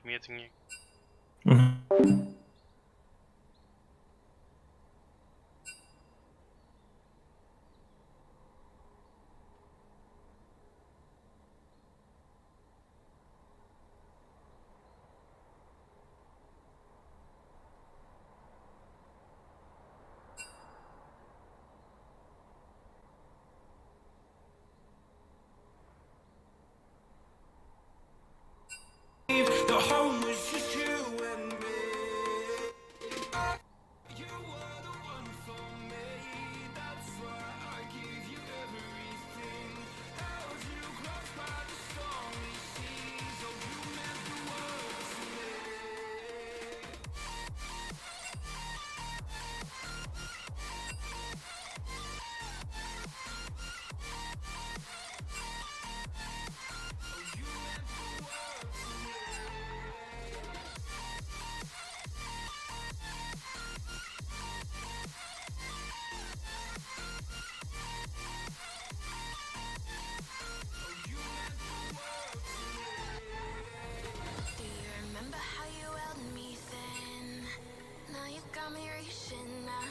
meer ting, ikke? Mhm. The home was just you and me. You were the one for me. That's why I give you everything. Held you close by the stormy seas. Oh, you meant the world to me. Do you remember how you held me then? Now you got me reaching out.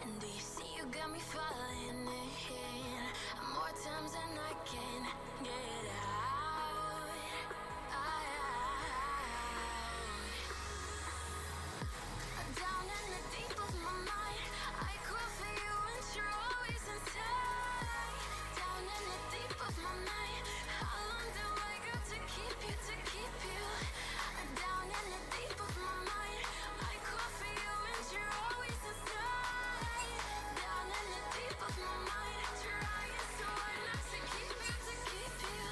And do you see you got me falling in more times than I can get out. Down in the deep of my mind, I crawl for you and you're always inside. Down in the deep of my mind, how long do I got to keep you, to keep you? Down in the deep of my mind, I crawl for you and you're always inside. Down in the deep of my mind, trying so hard not to keep you, to keep you.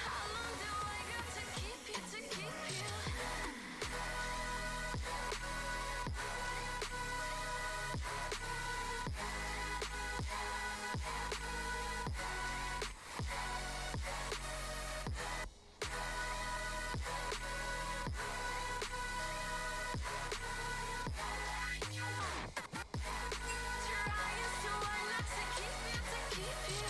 How long do I got to keep you, to keep you? Trying so hard not to keep you, to keep you.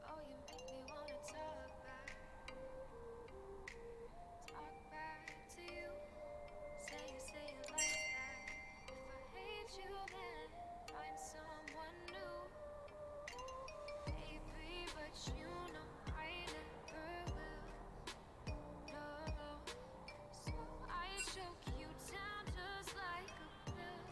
Oh, you make me wanna talk back to you. Say it like that. If I hate you, then find someone new. Baby, but you know I never will. No, so I choke you down just like a pill.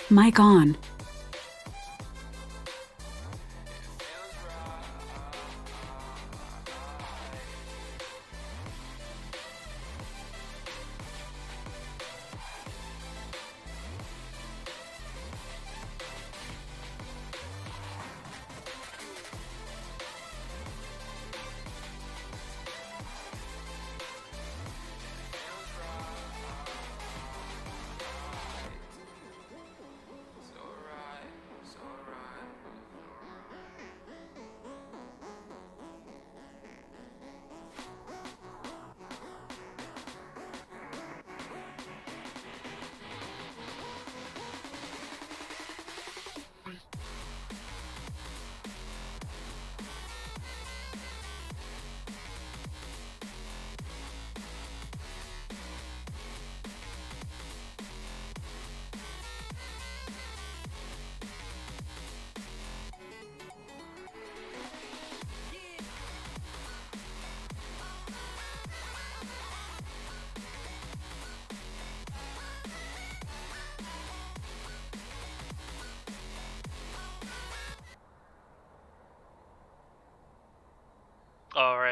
Mic on.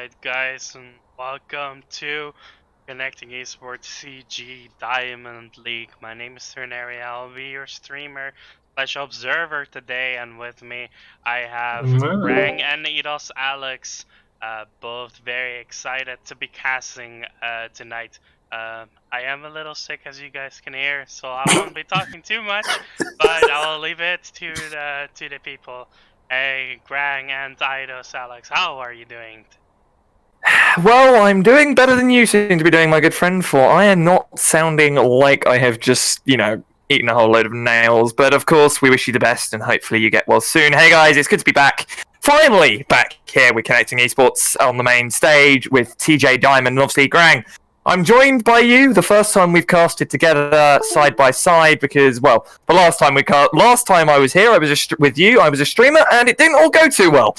Alright guys, and welcome to Connecting Esports CG Diamond League. My name is Ternary. I'll be your streamer / observer today, and with me I have Rang and Eidos Alex, both very excited to be casting tonight. I am a little sick, as you guys can hear, so I won't be talking too much, but I'll leave it to the people. Hey, Grang and Eidos Alex, how are you doing? Well, I'm doing better than you seem to be doing, my good friend, for I am not sounding like I have just, eaten a whole load of nails. But of course, we wish you the best, and hopefully you get well soon. Hey guys, it's good to be back. Finally back here with Connecting Esports on the main stage with TJ Diamond and obviously Grang. I'm joined by you the first time we've casted together side by side because, well, the last time I was here, I was with you, I was a streamer, and it didn't all go too well.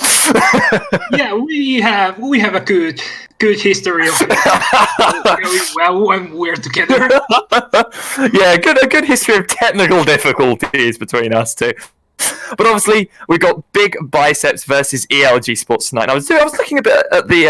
Yeah, we have a good history of it going well when we're together. Yeah, a good history of technical difficulties between us two. But obviously, we've got Big Biceps versus ELG Sports tonight. And I was looking a bit at the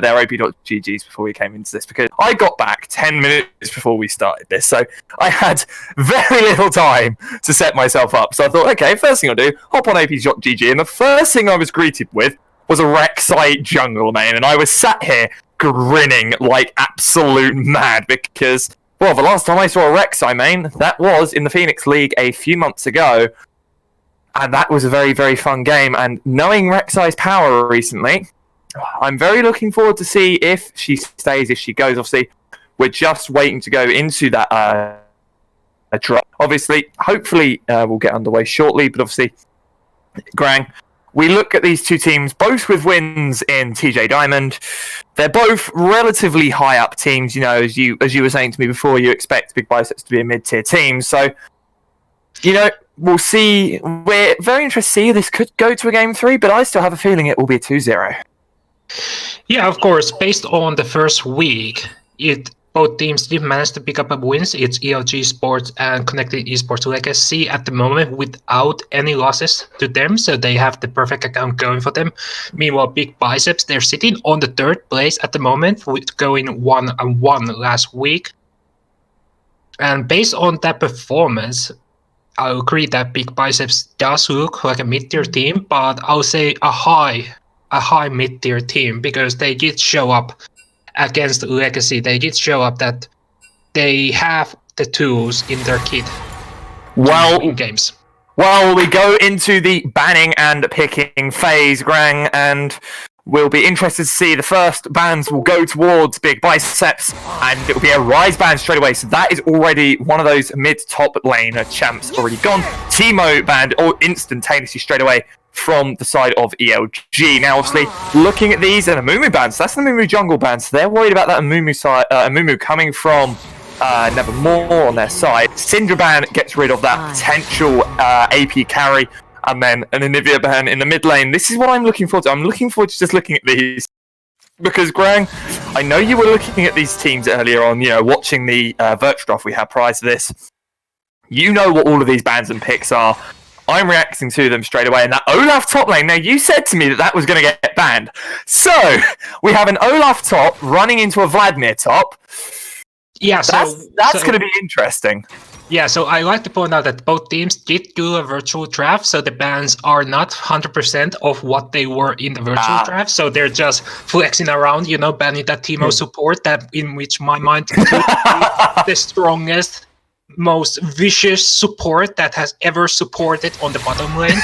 their op.ggs before we came into this because I got back 10 minutes before we started this, so I had very little time to set myself up. So I thought, okay, first thing I'll do, hop on op.gg, and the first thing I was greeted with was a Rek'Sai jungle main, and I was sat here grinning like absolute mad because, well, the last time I saw a Rek'Sai main, that was in the Phoenix League a few months ago. And that was a very, very fun game. And knowing Rek'Sai's power recently, I'm very looking forward to see if she stays, if she goes. Obviously, we're just waiting to go into that drop. Obviously, hopefully, we'll get underway shortly. But obviously, Grang, we look at these two teams, both with wins in TJ Diamond. They're both relatively high up teams. As you were saying to me before, you expect Big Biceps to be a mid-tier team. So, we'll see. We're very interested to see this could go to a game 3, but I still have a feeling it will be a 2-0. Yeah, of course. Based on the first week, both teams did manage to pick up wins. It's ELG Sports and Connected Esports Legacy at the moment without any losses to them, so they have the perfect account going for them. Meanwhile, Big Biceps, they're sitting on the 3rd place at the moment, with going 1-1 last week. And based on that performance, I'll agree that Big Biceps does look like a mid-tier team, but I'll say a high mid-tier team because they did show up against Legacy. They did show up that they have the tools in their kit in games. Well, we go into the banning and picking phase, Grang, and we'll be interested to see the first bans will go towards Big Biceps, and it will be a Rise ban straight away. So that is already one of those mid-top lane champs already gone. Teemo banned instantaneously straight away from the side of ELG. Now, obviously, looking at these and Amumu bans, that's the Amumu jungle bans. So they're worried about that Amumu coming from Nevermore on their side. Syndra ban gets rid of that potential AP carry. And then an Anivia ban in the mid lane. This is what I'm looking forward to. I'm looking forward to just looking at these. Because, Grang, I know you were looking at these teams earlier on, watching the virtual draft we had prior to this. You know what all of these bans and picks are. I'm reacting to them straight away. And that Olaf top lane, now you said to me that was going to get banned. So, we have an Olaf top running into a Vladimir top. Yeah, that's going to be interesting. Yeah, so I like to point out that both teams did do a virtual draft, so the bans are not 100% of what they were in the virtual draft, so they're just flexing around, banning that Teemo support, that in which my mind could be the strongest, most vicious support that has ever supported on the bottom lane.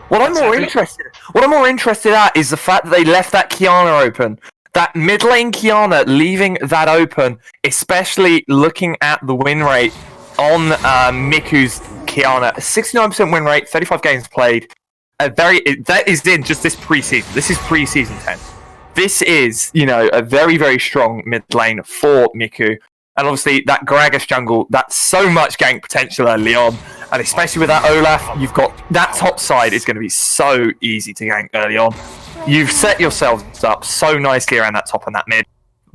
What I'm more interested at is the fact that they left that Qiyana open. That mid lane Qiyana leaving that open, especially looking at the win rate on Miku's Qiyana, 69% win rate, 35 games played. That is in just this preseason. This is preseason 10. This is, a very, very strong mid lane for Miku. And obviously, that Gragas jungle, that's so much gank potential early on. And especially with that Olaf, you've got that top side is going to be so easy to gank early on. You've set yourselves up so nicely around that top and that mid.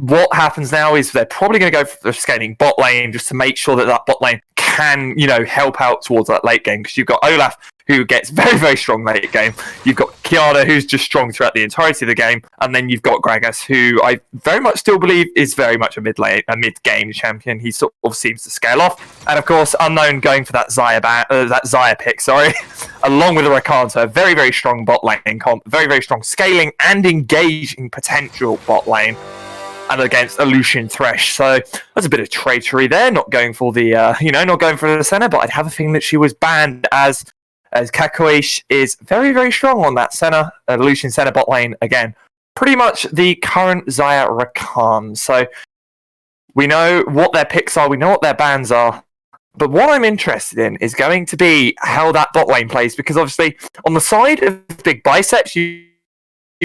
what happens now is they're probably going to go for the scaling bot lane just to make sure that that bot lane can, help out towards that late game. Because you've got Olaf, who gets very, very strong late game. You've got Kiana, who's just strong throughout the entirety of the game. And then you've got Gragas, who I very much still believe is very much a mid-game champion. He sort of seems to scale off. And of course, Unknown going for that Xayah pick, along with the Rakanto. Very, very strong bot lane comp. Very, very strong scaling and engaging potential bot lane. And against a Lucian Thresh. So that's a bit of traitory there, not going for the, not going for the Senna, but I'd have a feeling that she was banned as Kakoish is very, very strong on that Senna, Lucian Senna bot lane again. Pretty much the current Xayah Rakan. So we know what their picks are, we know what their bans are. But what I'm interested in is going to be how that bot lane plays, because obviously on the side of Big Biceps, you've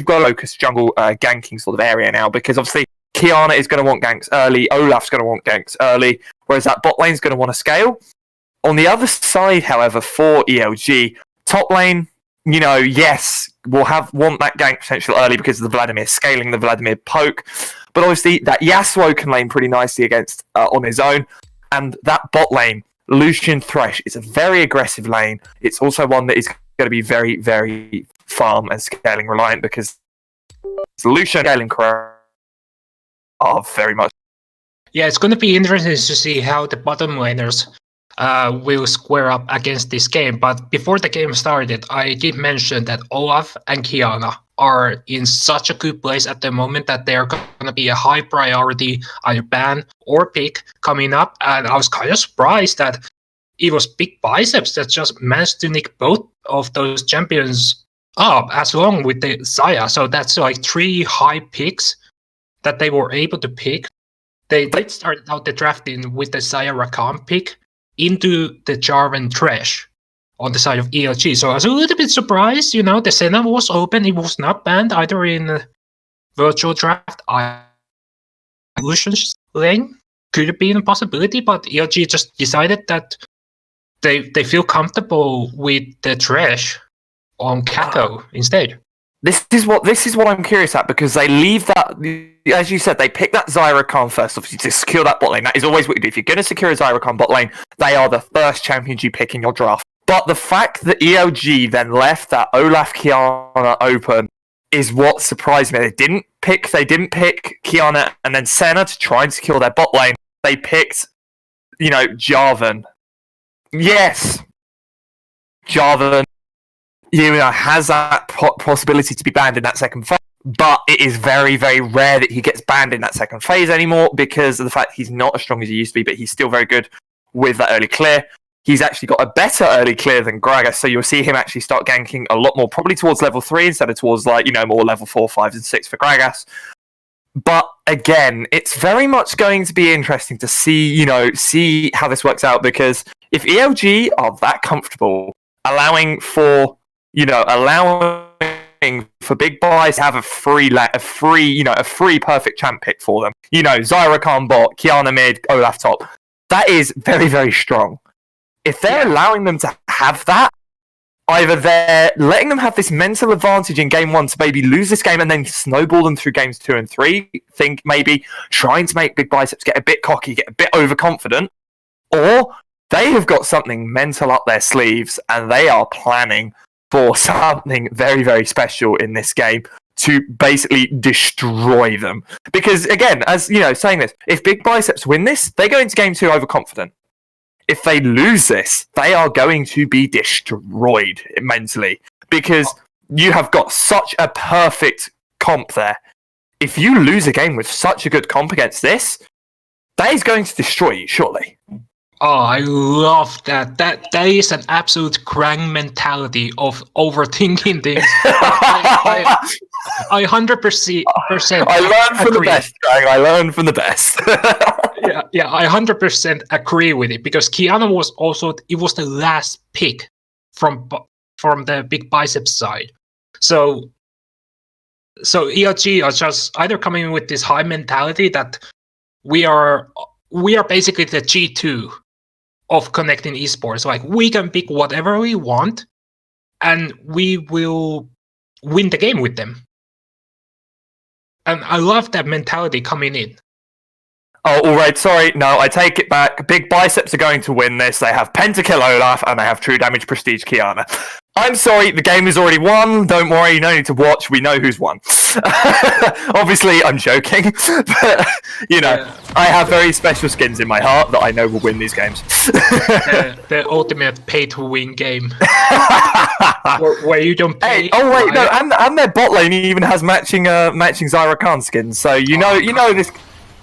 got a Locust jungle ganking sort of area now, because obviously Kiana is going to want ganks early, Olaf's going to want ganks early, whereas that bot lane's going to want to scale. On the other side, however, for ELG, top lane, yes, will want that gank potential early because of the Vladimir scaling, the Vladimir poke, but obviously that Yasuo can lane pretty nicely against on his own, and that bot lane, Lucian Thresh, is a very aggressive lane. It's also one that is going to be very, very farm and scaling reliant, because Lucian scaling are very much. Yeah, it's going to be interesting to see how the bottom laners will square up against this game. But before the game started, I did mention that Olaf and Kiana are in such a good place at the moment that they're going to be a high priority either ban or pick coming up. And I was kind of surprised that it was Big Biceps that just managed to nick both of those champions up, as long with the Xayah. So that's like 3 high picks that they were able to pick. They did start out the drafting with the Xayah Rakan pick into the Jarvan Thresh on the side of ELG. So I was a little bit surprised, the Senna was open. It was not banned either in virtual draft. Lucian's lane could have been a possibility, but ELG just decided that they feel comfortable with the Thresh on Kako instead. This is what I'm curious at, because they leave that, as you said, they pick that Xayah Rakan first, obviously, to secure that bot lane. That is always what you do. If you're going to secure a Xayah Rakan bot lane, they are the first champions you pick in your draft. But the fact that ELG then left that Olaf Kiana open is what surprised me. They didn't pick Kiana and then Senna to try and secure their bot lane. They picked, Jarvan. Yes, Jarvan. Has that possibility to be banned in that second phase, but it is very, very rare that he gets banned in that second phase anymore, because of the fact he's not as strong as he used to be, but he's still very good with that early clear. He's actually got a better early clear than Gragas, so you'll see him actually start ganking a lot more, probably towards level 3 instead of towards more level 4, 5, and 6 for Gragas. But again, it's very much going to be interesting to see how this works out, because if ELG are that comfortable allowing for Big Buys to have a free perfect champ pick for them. Xayah Rakan bot, Kiana mid, Olaf top. That is very, very strong. If they're allowing them to have that, either they're letting them have this mental advantage in game 1 to maybe lose this game and then snowball them through games 2 and 3, think maybe trying to make Big Biceps get a bit cocky, get a bit overconfident, or they have got something mental up their sleeves and they are planning for something very, very special in this game to basically destroy them. Because again, as saying this, if Big Biceps win this, they go into game 2 overconfident. If they lose this, they are going to be destroyed mentally, because you have got such a perfect comp there. If you lose a game with such a good comp against this, that is going to destroy you, surely. Oh, I love that. That is an absolute Krang mentality of overthinking things. I 100%. I learned from the best, Krang. I learned from the best. yeah, I 100% agree with it, because Kiana was the last pick from the Big Biceps side. So ELG are just either coming in with this high mentality that we are basically the G2 of connecting esports. Like, we can pick whatever we want and we will win the game with them. And I love that mentality coming in. Oh, all right. Sorry. No, I take it back. Big Biceps are going to win this. They have Pentakill Olaf and they have True Damage Prestige Kiana. I'm sorry. The game is already won. Don't worry. No need to watch. We know who's won. Obviously, I'm joking. But, you know, Yeah. I have very special skins in my heart that I know will win these games. The ultimate pay-to-win game. where you don't pay. Hey, oh wait, no, and their bot lane even has matching Zyra Khan skins. So you know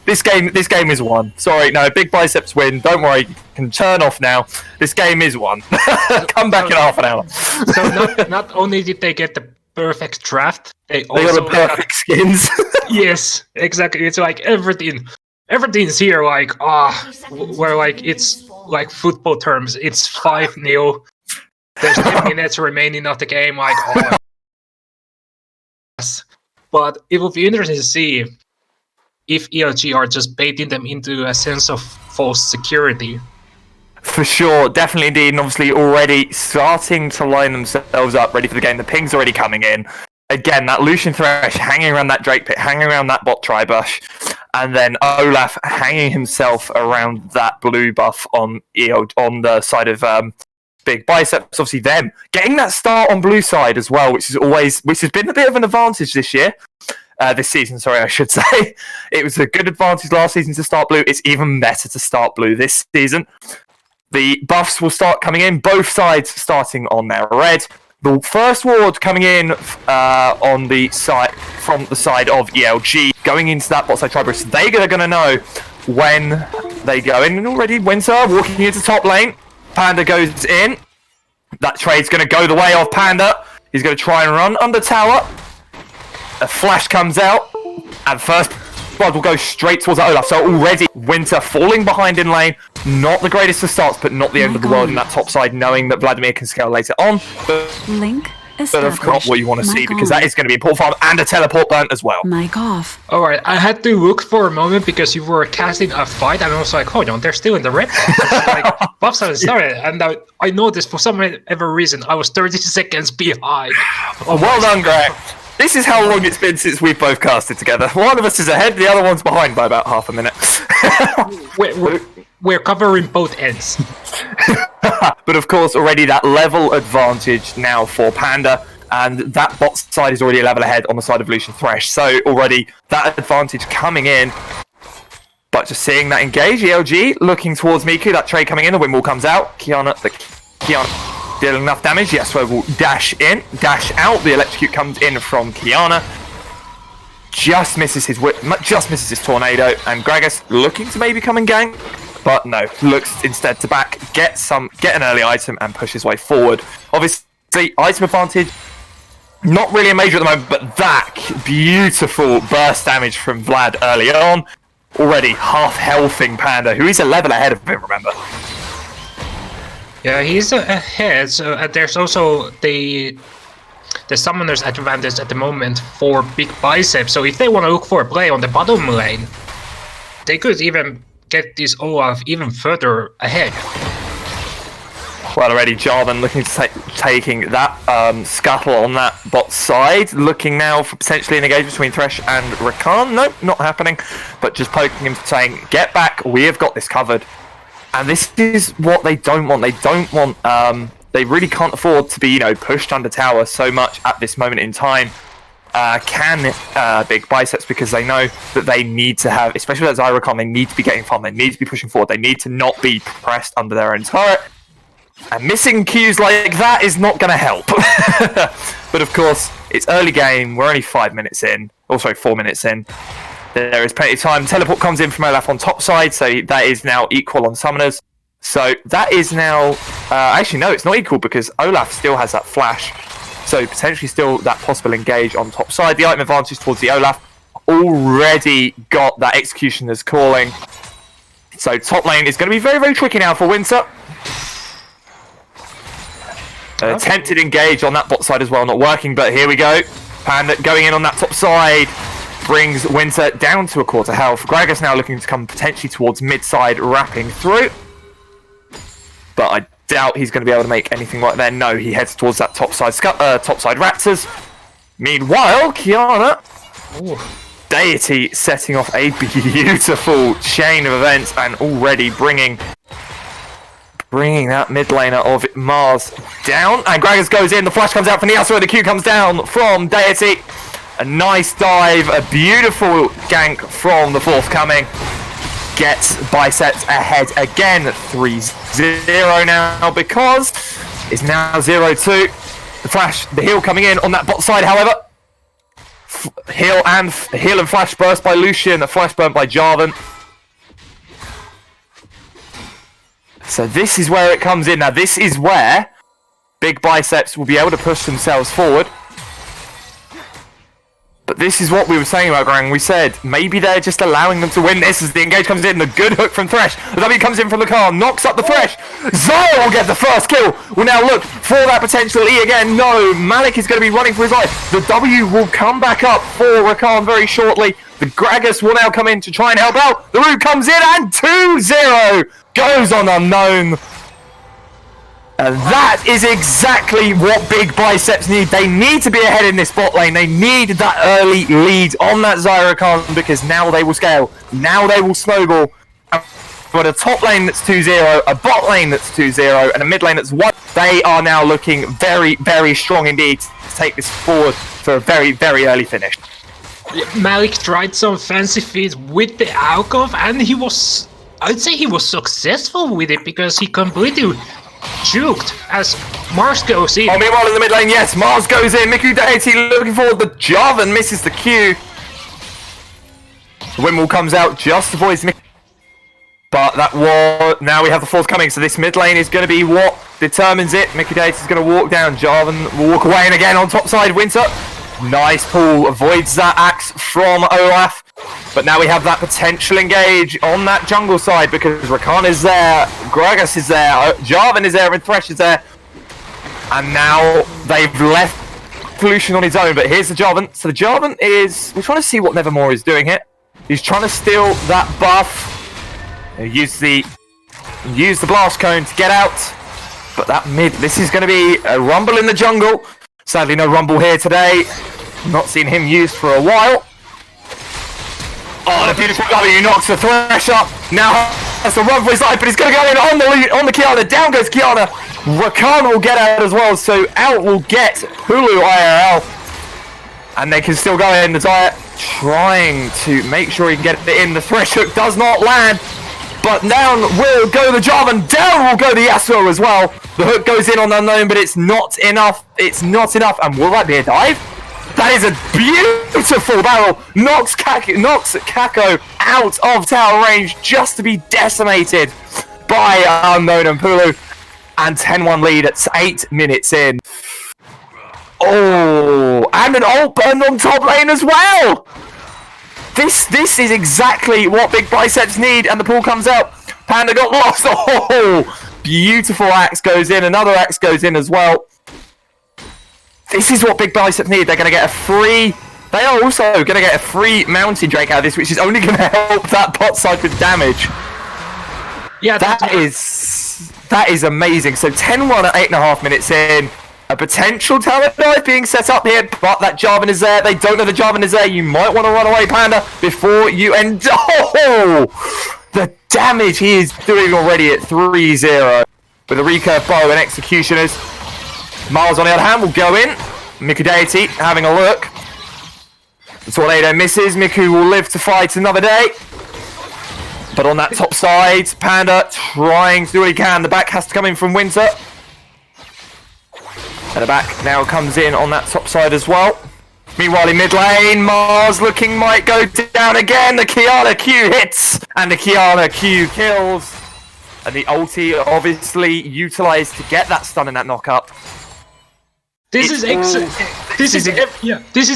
this game is won. Sorry, no, Big Biceps win. Don't worry, you can turn off now. This game is won. Come back in half an hour. So not only did they get the perfect draft, they They also got the perfect skins. yes, exactly. It's like everything's here. Like where like it's like football terms. It's 5-0. There's 10 minutes remaining of the game. Like, oh. Yes. But it will be interesting to see if ELG are just baiting them into a sense of false security. For sure, definitely indeed, and obviously already starting to line themselves up, ready for the game. The ping's already coming in. Again, that Lucian Thresh hanging around that Drake pit, hanging around that bot Tribush, and then Olaf hanging himself around that blue buff on the side of Big Biceps. Obviously, them getting that start on blue side as well, which has been a bit of an advantage this year. This season, sorry, I should say. It was a good advantage last season to start blue. It's even better to start blue this season. The buffs will start coming in, both sides starting on their red. The first ward coming in on the side from the side of ELG, going into that bot side Tribus. They're going to know when they go in. And already Winter walking into top lane. Panda goes in. That trade's going to go the way of Panda. He's going to try and run under tower. A flash comes out, and first blood will go straight towards Olaf. So already Winter falling behind in lane. Not the greatest of starts, but not the end of the world in that top side, knowing that Vladimir can scale later on. Link But established. of course, what you want to see, Mic because on. that is going to be important farm and a teleport burn as well. Mic off. Alright, I had to look for a moment because you were casting a fight and I was like, hold on, they're still in the red buff. It's like, buffs haven't started. And I noticed for some ever reason I was 30 seconds behind. Oh, well done, Greg. This is how long it's been since we've both casted together. One of us is ahead, the other one's behind by about half a minute. We're covering both ends. But of course, already that level advantage now for Panda, and that bot side is already a level ahead on the side of Lucian Thresh. So already that advantage coming in. But just seeing that engage, ELG looking towards Miku, that trade coming in, the windwall comes out. Kiana dealing enough damage. Yasuo will dash in, dash out. The electrocute comes in from Kiana. Just misses his whip, just misses his tornado, and Gragas looking to maybe come and gank, but no, looks instead to get an early item and push his way forward. Obviously, item advantage, not really a major at the moment, but that beautiful burst damage from Vlad early on, already half healthing Panda, who is a level ahead of him, remember. Yeah, he's ahead, so there's also the summoner's advantage at the moment for Big Bicep, so if they want to look for a play on the bottom lane, they could even get this Olaf even further ahead. Well, already Jarvan looking to taking that scuttle on that bot side, looking now for potentially an engagement between Thresh and Rakan. Nope, not happening, but just poking him, saying, get back, we have got this covered. And this is what they don't want. They don't want, they really can't afford to be, pushed under tower so much at this moment in time. Big Biceps, because they know that they need to have, especially with that Zyra, they need to be getting farm, they need to be pushing forward, they need to not be pressed under their own turret. And missing cues like that is not going to help. But of course, it's early game, we're only 5 minutes in, or sorry, 4 minutes in. There is plenty of time. Teleport comes in from Olaf on top side, so that is now equal on summoners. So that is now... actually, no, it's not equal because Olaf still has that flash. So potentially still that possible engage on top side. The item advantage towards the Olaf. Already got that Executioner's calling. So top lane is going to be very, very tricky now for Winter. Attempted engage on that bot side as well, not working, but here we go. Panda going in on that top side. Brings Winter down to a quarter health. Gragas now looking to come potentially towards mid side, wrapping through. But I doubt he's going to be able to make anything right there. No, he heads towards that top side Raptors. Meanwhile, Kiana Deity setting off a beautiful chain of events and already bringing that mid laner of Mars down. And Gragas goes in, the flash comes out from the Yasuo, the Q comes down from Deity. A nice dive, a beautiful gank from the forthcoming. Gets Biceps ahead again, 3-0 now, because it's now 0-2. The flash, the heal coming in on that bot side, however. Heal and flash burst by Lucian, a flash burn by Jarvan. So this is where it comes in. Now this is where Big Biceps will be able to push themselves forward. But this is what we were saying about Grang. We said maybe they're just allowing them to win this as the engage comes in. The good hook from Thresh. The W comes in from the car, knocks up the Thresh. Zaya will get the first kill. We'll now look for that potential E again. No, Malik is going to be running for his life. The W will come back up for Rakan very shortly. The Gragas will now come in to try and help out. The Root comes in and 2-0 goes on Unknown. And that is exactly what Big Biceps need. They need to be ahead in this bot lane. They need that early lead on that Zyrakan because now they will scale. Now they will snowball. But a top lane that's 2-0, a bot lane that's 2-0, and a mid lane that's 1. They are now looking very, very strong indeed to take this forward for a very, very early finish. Malik tried some fancy feats with the Alcove, and I'd say he was successful with it because he completely juked as Mars goes in. Oh, meanwhile in the mid lane, yes, Mars goes in. Miku Deity looking forward. The Jarvan misses the Q. The Windwall comes out, just avoids Miku. But that was... Now we have the forthcoming, so this mid lane is going to be what determines it. Miku Deity is going to walk down. Jarvan will walk away, and again on top side, Winter. Nice pull, avoids that axe from Olaf. But now we have that potential engage on that jungle side because Rakan is there, Gragas is there, Jarvan is there, and Thresh is there. And now they've left Lucian on his own, but here's the Jarvan. So the Jarvan is... We're trying to see what Nevermore is doing here. He's trying to steal that buff. Use the blast cone to get out. But that mid... This is going to be a rumble in the jungle. Sadly, no rumble here today. Not seen him used for a while. Oh, the beautiful W knocks the Thresh up. Now has to run for his life, but he's going to go in on the Kiana. Down goes Kiana. Rakan will get out as well, so out will get Hulu IRL. And they can still go in. The Zaya trying to make sure he can get it in. The Thresh hook does not land. But down will go the Jarvan. Down will go the Yasuo as well. The hook goes in on Unknown, but it's not enough. It's not enough. And will that be a dive? That is a beautiful barrel. Knocks Kako out of tower range just to be decimated by Unknown and Pulu. And 10-1 lead at 8 minutes in. Oh, and an ult burned on top lane as well. This is exactly what Big Biceps need, and the pool comes out. Panda got lost. Oh, beautiful axe goes in. Another axe goes in as well. This is what Big Biceps need. They're going to get a free... They are also going to get a free Mountain Drake out of this, which is only going to help that bot side with damage. Yeah, that is amazing. So 10-1 at 8.5 minutes in. A potential tower dive being set up here, but that Jarvan is there. They don't know the Jarvan is there. You might want to run away, Panda, before you end. Oh! The damage he is doing already at 3-0 with a recurve bow and executioners. Miles on the other hand will go in. Miku Deity having a look. The tornado misses. Miku will live to fight another day. But on that top side, Panda trying to do what he can. The back has to come in from Winter. And the back now comes in on that top side as well. Meanwhile in mid lane, Mars looking might go down again. The Kiana Q hits and the Kiana Q kills. And the ulti obviously utilised to get that stun and that knock up. This is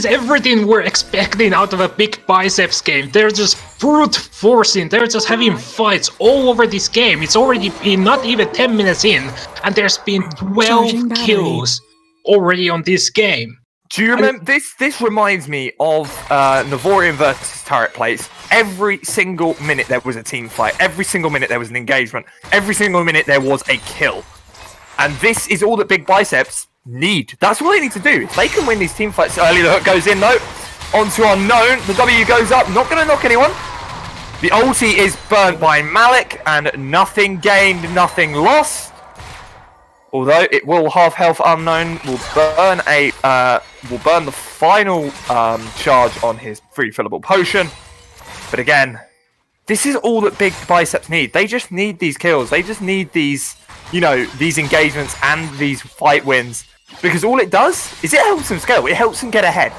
everything we're expecting out of a Big Biceps game. They're just brute forcing, they're just having fights all over this game. It's already been not even 10 minutes in, and there's been 12 kills already on this game. Do you remember this reminds me of Navorian versus Turret Plays. Every single minute there was a team fight. Every single minute there was an engagement. Every single minute there was a kill. And this is all that Big Biceps need. That's all they need to do. If they can win these team fights early, the hook goes in though. onto Unknown. The W goes up, not going to knock anyone. The ulti is burnt by Malik, and nothing gained, nothing lost. Although it will half health. Unknown will burn the final charge on his free fillable potion. But again, this is all that Big Biceps need. They just need these kills. They just need these, you know, these engagements and these fight wins. Because all it does is it helps them scale. It helps them get ahead.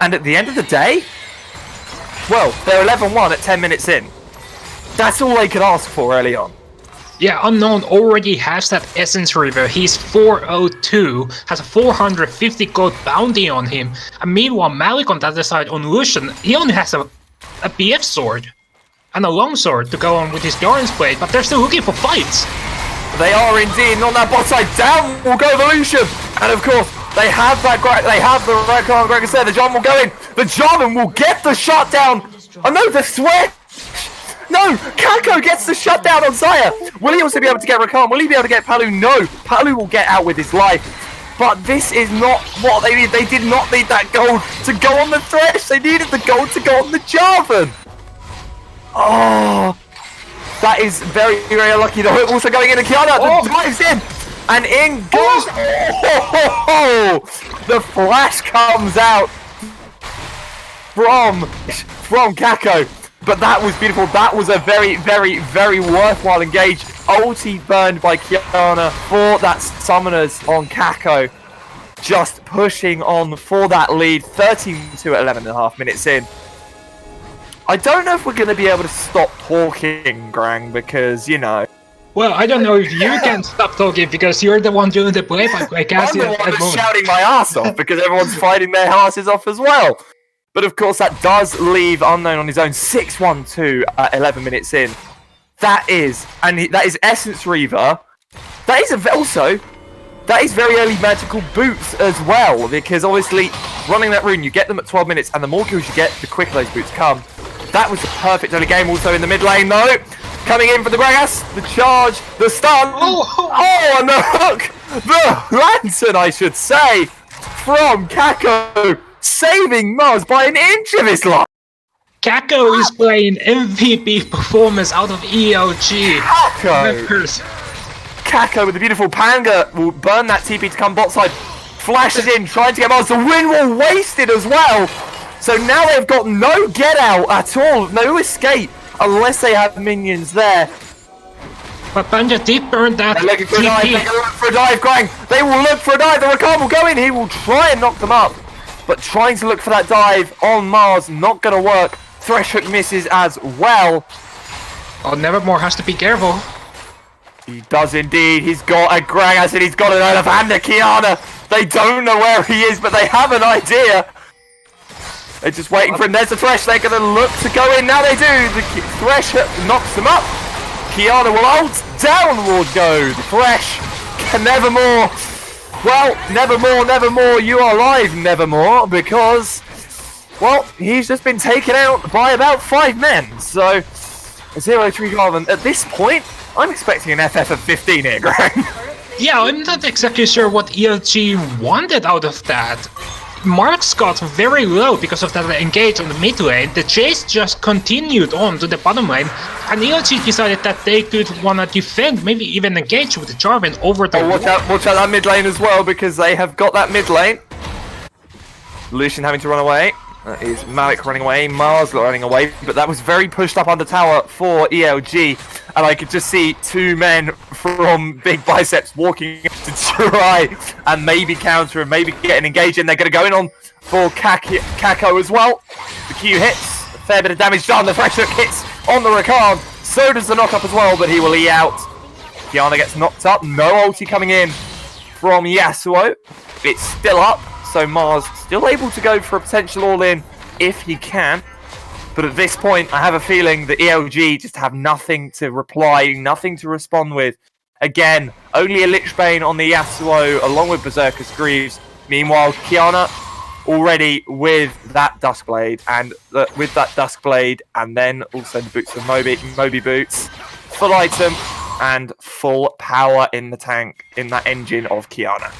And at the end of the day, well, they're 11-1 at 10 minutes in. That's all they could ask for early on. Yeah, Unknown already has that Essence River. He's 402, has a 450 gold bounty on him. And meanwhile, Malik on the other side on Lucian, he only has a BF sword and a long sword to go on with his Doran's Blade, but they're still looking for fights. They are indeed. On that bot side, down will go Evolution. And of course, they have that. They have the right card. Greg said the Jarvan will go in. The Jarvan will get the shutdown. Oh no, the Sweat. No, Kako gets the shutdown on Zaya. Will he also be able to get Rakan? Will he be able to get Palu? No, Palu will get out with his life. But this is not what they need. They did not need that gold to go on the Thresh. They needed the gold to go on the Jarvan. Oh, that is very, very unlucky. The hook also going in, and Kiana dives in. And in goes... Oh, the flash comes out from Kako. But that was beautiful. That was a very, very, very worthwhile engage. Ulti burned by Kiana for that summoners on Kako. Just pushing on for that lead. 13-2 at 11.5 minutes in. I don't know if we're going to be able to stop talking, Grang, because, you know... Well, I don't know if you can stop talking because you're the one doing the play-by-play casting I'm at the the one moment. shouting my ass off because everyone's fighting their asses off as well. But of course, that does leave Unknown on his own. 6-1-2 at 11 minutes in. That is Essence Reaver. That is that is very early magical boots as well, because obviously running that rune, you get them at 12 minutes, and the more kills you get, the quicker those boots come. That was the perfect early game. Also in the mid lane though, coming in for the Gragas, the charge, the stun. Oh, and the hook, the lantern, I should say, from Kako. Saving Mars by an inch of his life. Kako is playing MVP performance out of ELG. Kako with the beautiful Panga will burn that TP to come bot side. Flashes in, trying to get Mars. The wind will wasted as well. So now they've got no get out at all, no escape, unless they have minions there. But Panga did burn that They're looking for a dive, TP. they're looking for a dive, Grang. They will look for a dive. The Rakan will go in. He will try and knock them up. But trying to look for that dive on Mars, not going to work. Thresh hook misses as well. Oh, Nevermore has to be careful. He does indeed. He's got a Gragas and he's got an Ollivander Kiana. They don't know where he is, but they have an idea. They're just waiting for him. There's the Thresh. They're going to look to go in. Now they do. The Thresh knocks them up. Kiana will ult. Downward go. The Thresh can Nevermore. Well, Nevermore, you are alive, Nevermore, because, well, he's just been taken out by about 5 men. So, 0-3 Garvin. At this point, I'm expecting an FF of 15 here, Greg. Yeah, I'm not exactly sure what ELG wanted out of that. Marks got very low because of that engage on the mid lane. The chase just continued on to the bottom lane, and ELG decided that they could wanna defend, maybe even engage with the Jarvan over the Watch out that mid lane as well, because they have got that mid lane. Lucian having to run away. That is Malik running away, Mars running away, but that was very pushed up under tower for ELG, and I could just see 2 men from Big Biceps walking to try and maybe counter and maybe get an engage in. They're going to go in on for Kako as well. The Q hits, a fair bit of damage done. The Thresh hook hits on the Rakan. So does the knock-up as well, but he will E out. Kiana gets knocked up. No ulti coming in from Yasuo. It's still up. So Mars still able to go for a potential all-in if he can. But at this point, I have a feeling that ELG just have nothing to reply, nothing to respond with. Again, only a Lich Bane on the Yasuo along with Berserker's Greaves. Meanwhile, Kiana already with that Duskblade and then also the boots of Moby boots. Full item and full power in the tank, in that engine of Kiana.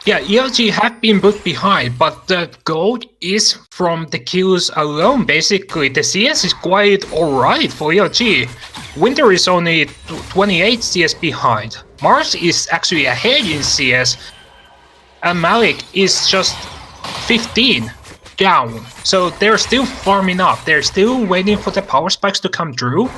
Yeah, ELG have been put behind, but the gold is from the kills alone, basically. The CS is quite alright for ELG. Winter is only 28 CS behind. Mars is actually ahead in CS, and Malik is just 15 down. So they're still farming up. They're still waiting for the power spikes to come through.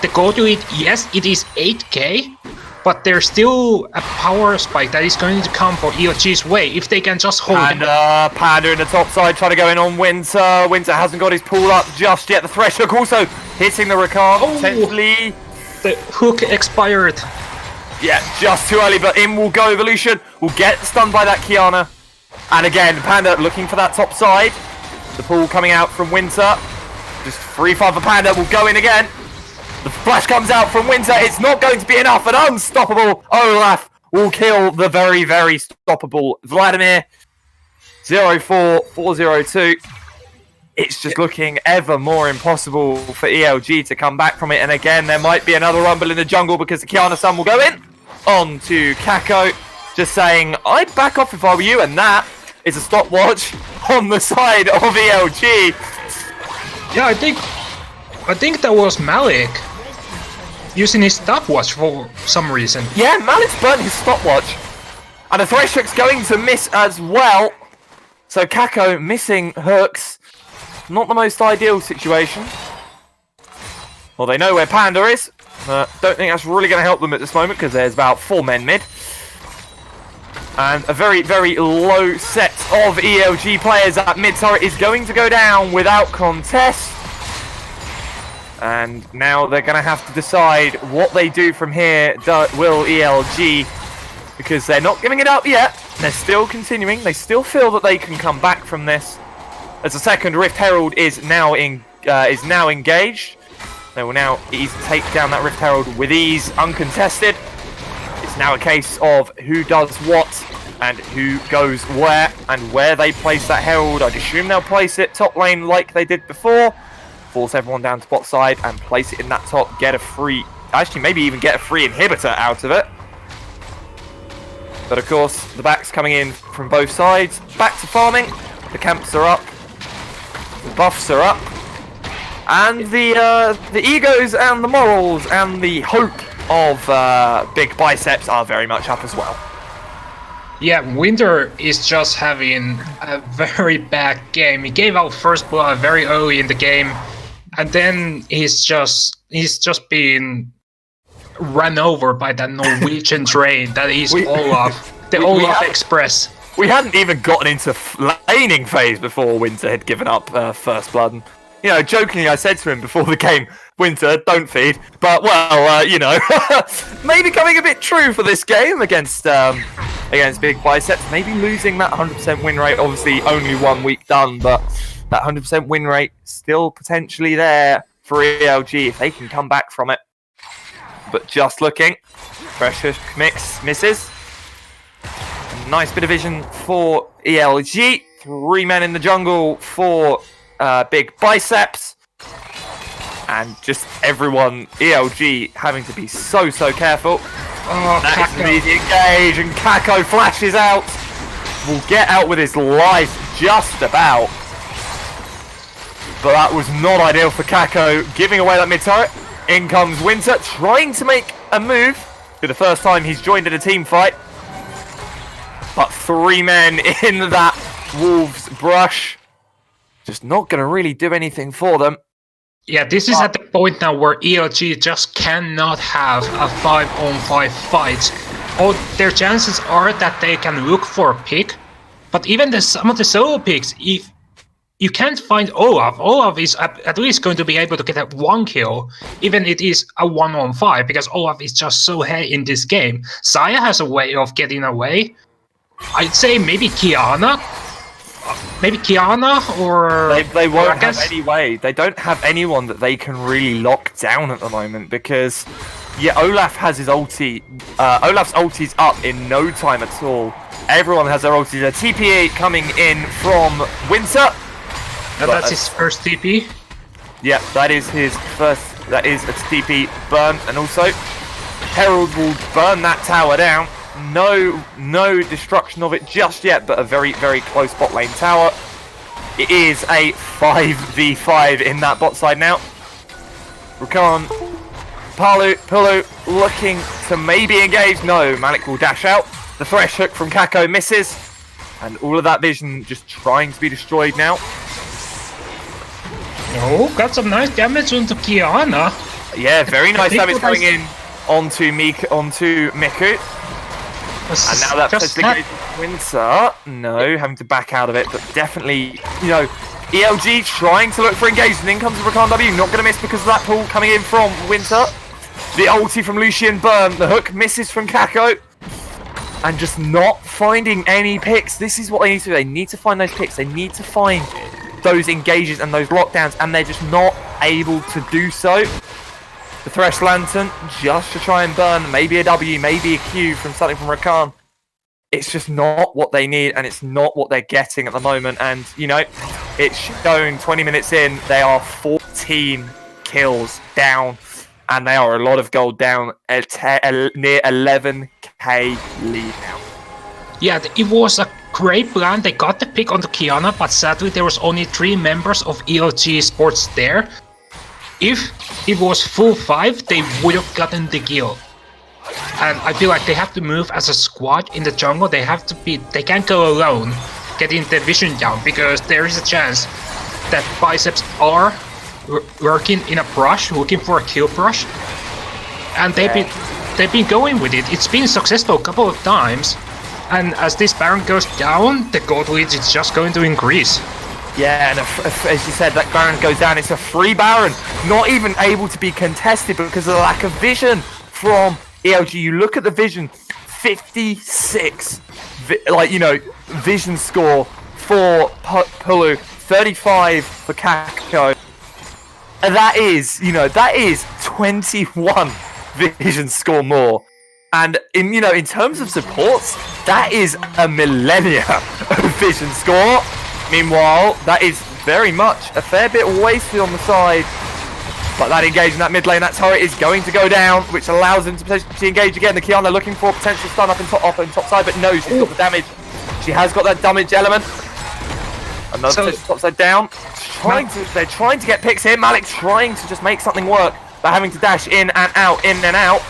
The gold to it, yes, it is 8k, but there's still a power spike that is going to come for ELG's way if they can just hold it. And Panda in the top side trying to go in on Winter. Winter hasn't got his pull up just yet. The Thresh hook also hitting the Ricard. Oh. Potentially. The hook expired. Yeah, just too early, but in will go Evolution. Will get stunned by that Kiana. And again, Panda looking for that top side. The pull coming out from Winter. Just 3-5 for Panda. Will go in again. The flash comes out from Winter. It's not going to be enough. An unstoppable Olaf will kill the very, very stoppable Vladimir. 0-4-4-0-2. It's just looking ever more impossible for ELG to come back from it. And again, there might be another rumble in the jungle because the Kiana Sun will go in. On to Kako. Just saying, I'd back off if I were you. And that is a stopwatch on the side of ELG. Yeah, I think that was Malik using his stopwatch for some reason. Yeah, Malik's burnt his stopwatch. And the Thresh hook's going to miss as well. So Kako missing hooks. Not the most ideal situation. Well, they know where Panda is. Don't think that's really going to help them at this moment because there's about 4 men mid. And a very, very low set of ELG players at mid turret is going to go down without contest. And now they're going to have to decide what they do from here. Will ELG, because they're not giving it up yet. They're still continuing. They still feel that they can come back from this. As the second Rift Herald is now engaged. They will now take down that Rift Herald with ease, uncontested. It's now a case of who does what and who goes where and where they place that Herald. I'd assume they'll place it top lane like they did before. Force everyone down to bot side and place it in that top. Get a free, actually maybe even get a free inhibitor out of it. But of course, the backs coming in from both sides. Back to farming. The camps are up. The buffs are up. And the egos and the morals and the hope of Big Biceps are very much up as well. Yeah, Winter is just having a very bad game. He gave out first blood very early in the game, and then he's just being run over by that Norwegian train that is Olaf, the Olaf Express. We hadn't even gotten into laning phase before Winter had given up first blood. And, you know, jokingly I said to him before the game, Winter, don't feed. But, well, you know, maybe coming a bit true for this game against Big Biceps. Maybe losing that 100% win rate. Obviously, only 1 week done, but that 100% win rate still potentially there for ELG if they can come back from it. But just looking, pressure mix misses. Nice bit of vision for ELG. 3 men in the jungle for Big Biceps. And just everyone, ELG, having to be so careful. Oh, That is Kako. an easy engage, and Kako flashes out. Will get out with his life just about. But that was not ideal for Kako, giving away that mid turret. In comes Winter, trying to make a move. For the first time he's joined in a team fight. But 3 men in that Wolves brush. Just not going to really do anything for them. Yeah, this is at the point now where ELG just cannot have a 5-on-5 fight. All their chances are that they can look for a pick, but even some of the solo picks, if you can't find Olaf is at least going to be able to get a 1 kill, even it is a 1-on-5, because Olaf is just so ahead in this game. Xayah has a way of getting away. I'd say maybe Kiana. Or They won't have Rakas. any way. They don't have anyone that they can really lock down at the moment because, yeah, Olaf has his ulti. Olaf's ulti's up in no time at all. Everyone has their ulti. Their TPA coming in from Winter. That's his first TP. Yeah, that is his first. That is a TP burn, and also Herald will burn that tower down. no destruction of it just yet, but a very, very close bot lane tower. It is a 5v5 in that bot side now. Rakan, Pulu looking to maybe engage. No, Malik will dash out. The thresh hook from Kako misses. And all of that vision just trying to be destroyed now. Oh, got some nice damage onto Kiana. Yeah, very nice Think damage what coming I- in onto Miku. And now that Just potentially goes Winter. No, having to back out of it, but definitely, you know, ELG trying to look for engagement. In comes Rakan W, not going to miss because of that pull coming in from Winter. The ulti from Lucian Burn, the hook misses from Kako. And just not finding any picks. This is what they need to do. They need to find those picks. They need to find those engages and those lockdowns, and they're just not able to do so. The Thresh Lantern, just to try and burn maybe a W, maybe a Q from something from Rakan. It's just not what they need, and it's not what they're getting at the moment. And, you know, it's shown 20 minutes in, they are 14 kills down, and they are a lot of gold down, near 11k lead now. Yeah, it was a great plan. They got the pick onto Kiana, but sadly there was only 3 members of ELG Sports there. If it was full 5, they would have gotten the kill. And I feel like they have to move as a squad in the jungle. They can't go alone getting the vision down, because there is a chance that Biceps are working in a brush, looking for a kill brush. And they've been going with it. It's been successful a couple of times. And as this Baron goes down, the gold lead is just going to increase. Yeah, and as you said, that Baron goes down. It's a free Baron, not even able to be contested because of the lack of vision from ELG. You look at the vision, 56, vision score for Pulu, 35 for Kako. And that is 21 vision score more. And in terms of supports, that is a millennia of vision score. Meanwhile, that is very much a fair bit wasted on the side. But that engage in that mid lane, that turret is going to go down, which allows him to potentially engage again. The Kiana looking for a potential stun up in top side, but no, she's got the damage. She has got that damage element. Another top side down. They're trying to get picks here. Malik trying to just make something work by having to dash in and out, in and out.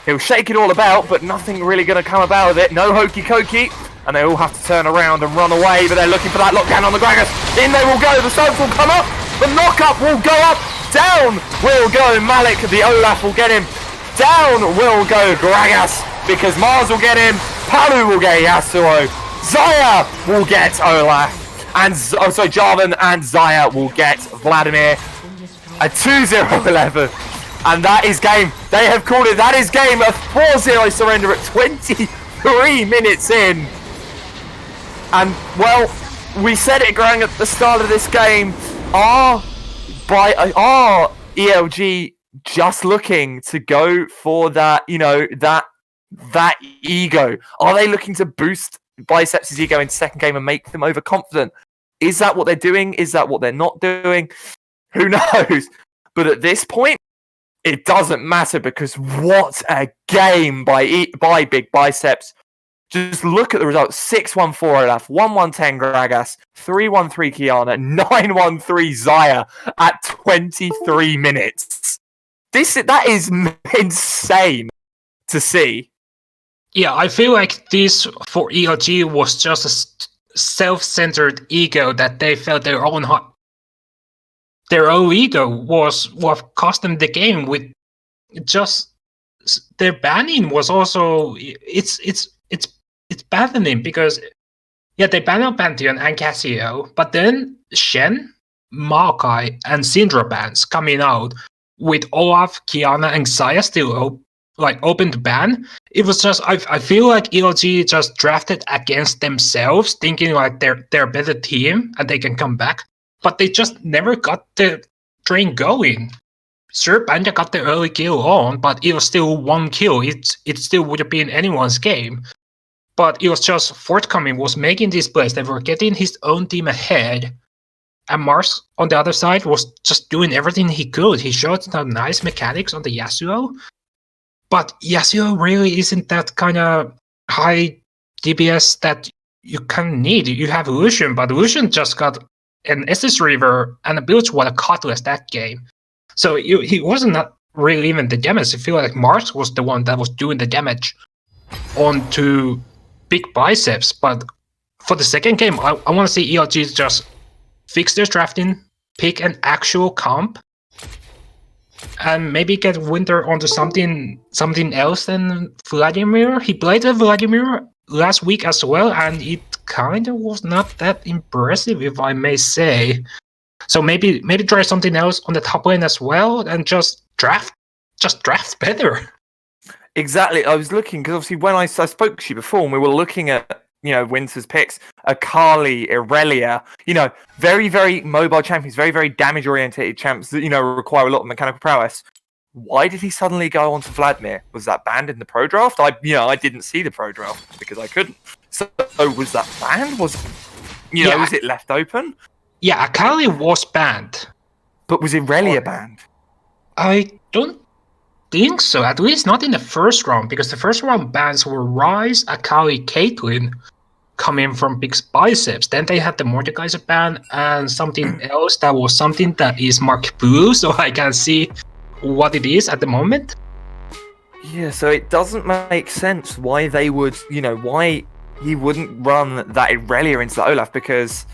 He'll shake it all about, but nothing really going to come about of it. No hokey cokey. And they all have to turn around and run away, but they're looking for that lockdown on the Gragas. In they will go, the Stones will come up, the knock-up will go up, down will go Malik, the Olaf will get him, down will go Gragas, because Mars will get him, Palu will get Yasuo, Xayah will get Olaf, and Jarvan and Xayah will get Vladimir. A 2-0-11, and that is game. They have called it, that is game, a 4-0 surrender at 23 minutes in. And, well, we said it going at the start of this game, are ELG just looking to go for that, that ego? Are they looking to boost Biceps' ego in second game and make them overconfident? Is that what they're doing? Is that what they're not doing? Who knows? But at this point, it doesn't matter, because what a game by Big Biceps. Just look at the results. 6-1-4 Olaf, 1-1-10 Gragas, 3-1-3 Kiana, 9-1-3 Xayah at 23 minutes. That is insane to see. Yeah, I feel like this for ELG was just a self-centered ego that they felt their own ego was what cost them the game. With just their banning was also it's baffling, because they ban out Pantheon and Cassio, but then Shen, Maokai, and Syndra bans coming out with Olaf, Kiana, and Xayah still open to ban. It was just I feel like ELG just drafted against themselves, thinking like they're a better team and they can come back, but they just never got the train going. Sure, Banja got the early kill on, but it was still one kill. It still would have been anyone's game. But it was just forthcoming, was making these plays. They were getting his own team ahead. And Mars, on the other side, was just doing everything he could. He showed some nice mechanics on the Yasuo. But Yasuo really isn't that kind of high DPS that you can need. You have Lucian, but Lucian just got an Estus Reaver and a Bilgewater Cutlass that game. So he wasn't not really even the damage. I feel like Mars was the one that was doing the damage onto Big Biceps. But for the second game, I want to see ELG just fix their drafting, pick an actual comp, and maybe get Winter onto something else than Vladimir. He played a Vladimir last week as well, and it kind of was not that impressive, if I may say. So maybe try something else on the top lane as well, and just draft better. Exactly. I was looking because obviously when I spoke to you before, and we were looking at Winter's picks, Akali, Irelia, very very mobile champions, very very damage oriented champs that require a lot of mechanical prowess. Why did he suddenly go on to Vladimir? Was that banned in the pro draft? I didn't see the pro draft because I couldn't. So was that banned? Was it left open? Yeah, Akali was banned. But was Irelia banned? I don't think so. At least not in the first round, because the first round bans were Ryze, Akali, Caitlyn coming from Big Biceps. Then they had the Mordekaiser ban and something else that was something that is marked blue, so I can see what it is at the moment. Yeah, so it doesn't make sense why they would, why he wouldn't run that Irelia into the Olaf, because,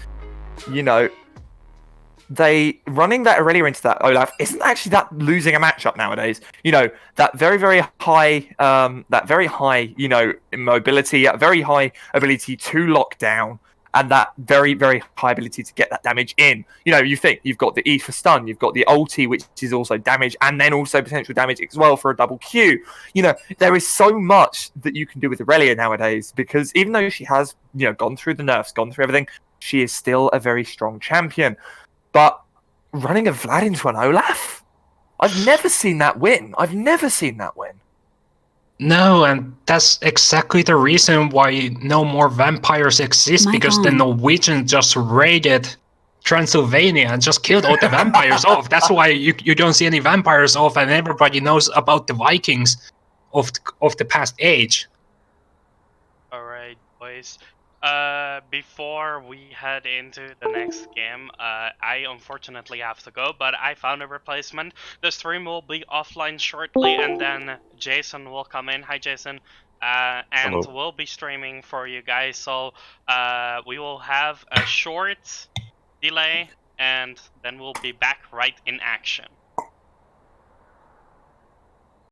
they running that Irelia into that Olaf isn't actually that losing a matchup nowadays. That very very high, mobility, very high ability to lock down, and that very very high ability to get that damage in. You think you've got the E for stun, you've got the ulti, which is also damage, and then also potential damage as well for a double Q. There is so much that you can do with Irelia nowadays, because even though she has gone through the nerfs, gone through everything, she is still a very strong champion. But running a Vlad into an Olaf? I've never seen that win. No, and that's exactly the reason why no more vampires exist, because the Norwegians just raided Transylvania and just killed all the vampires off. That's why you don't see any vampires off, and everybody knows about the Vikings of the past age. Alright, boys. Before we head into the next game, I unfortunately have to go, but I found a replacement. The stream will be offline shortly, and then Jason will come in. Hi, Jason. And Hello. we'll be streaming for you guys, so we will have a short delay, and then we'll be back right in action.